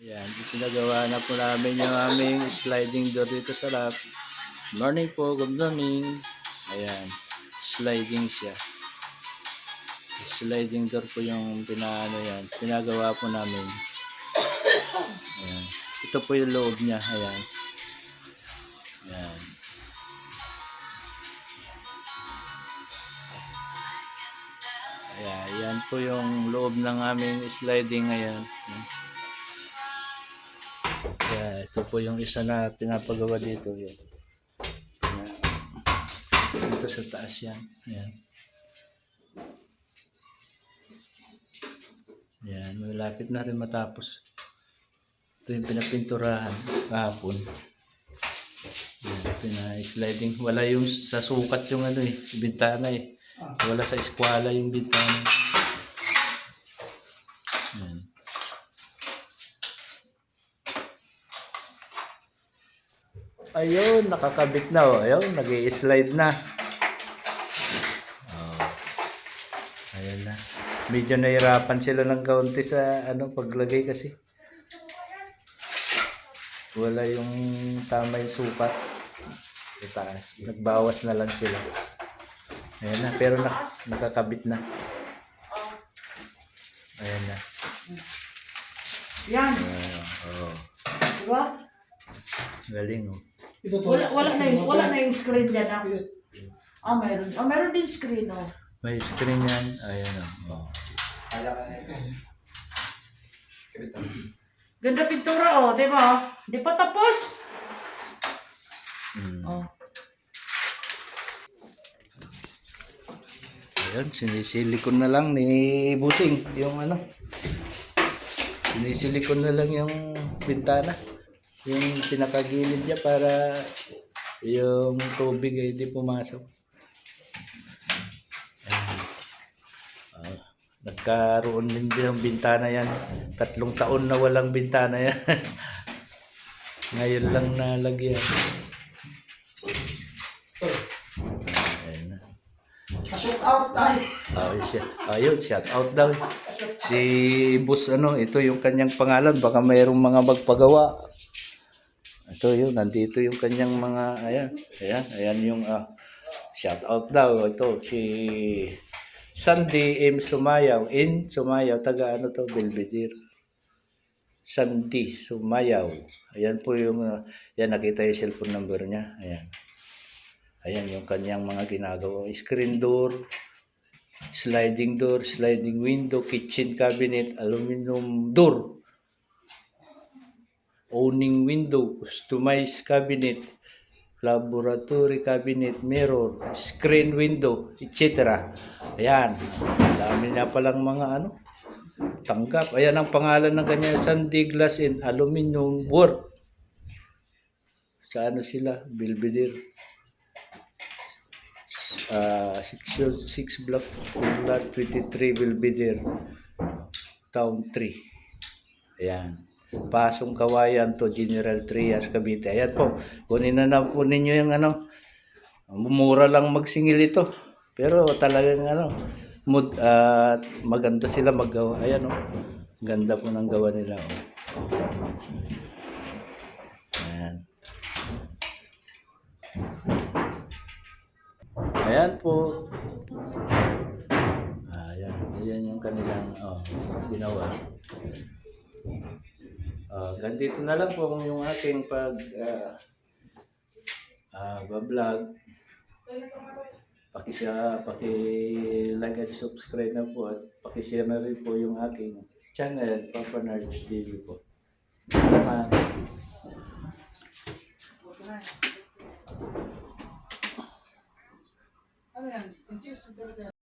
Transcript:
Yan, pinagawa na po namin yung aming sliding door dito sa lab. Morning po, good morning. Ayan, sliding siya. Sliding door po yung pinagawa po namin. Ayan. Ito po yung loob niya, ayan. Ayan. Ayan, yan po yung loob ng aming sliding ngayon. Ayan, ito po yung isa na pinapagawa dito. Yan. Dito sa taas yan. Ayan. Ayan, malapit na rin matapos. Ito yung pinapinturahan kahapon. Ito na sliding. Wala yung sa sukat yung bintana eh. Wala sa eskwala yung bintana. Ayan. Ayun, nakakabit na oh. Ayun, nag-i-slide na. Oh. Ayan na. Medyo nahirapan sila ng kaunti sa paglagay kasi. Wala yung tama yung sukat. Sa taas. Nagbawas na lang sila. Ayan na, pero nakakabit na. Ayan na. Yan. Oh. Diba? Galing oh. Wala na yung screen dyan. Meron. Meron din screen oh. May screen yan. Ayan oh. Ganda pintura oh, diba? Di pa tapos. Oh. Ayan, sinisilikon na lang ni Busing yung sinisilikon na lang yung bintana. Yung pinakagilid niya para yung tubig ay di pumasok. Nagkaroon din ng bintana yan. 3 taon na walang bintana yan. Ngayon lang nalagyan. Ayan na. Shout out tayo. Ayun, shout out daw. Si Boss ito yung kanyang pangalan. Baka mayroong mga magpagawa. Ito yun, nandito yung kanyang mga, ayan yung shout out daw. Ito, si Sandy M. Sumayaw, taga Belvedere. Sandy Sumayaw. Ayan po yung, nakita yung cellphone number niya. Ayan yung kanyang mga ginagawa. Screen door, sliding window, kitchen cabinet, aluminum door, owning window, customized cabinet, laboratory cabinet, mirror, screen window, etc. Ayan. Dami na palang mga tanggap. Ayan ang pangalan ng kanya, Sandy Glass and Aluminum Work. Sa sila? Belvedere. Section 6 block 23 Belvedere. Town 3. Ayan. Pasong Kawayan to General Trias, Cavite. Ayan po. Kunin na po ninyo yung mura lang magsingil ito. Pero talagang maganda sila maggawa. Ayan oh. Ganda po ng gawa nila oh. Ayan. Ayan po. Ayan yung kanilang ginawa. Ganito na lang po yung aking vlog. Paki-like at subscribe na po at paki-share na rin po yung aking channel, Papa Nards TV po. Salamat. Ano yan?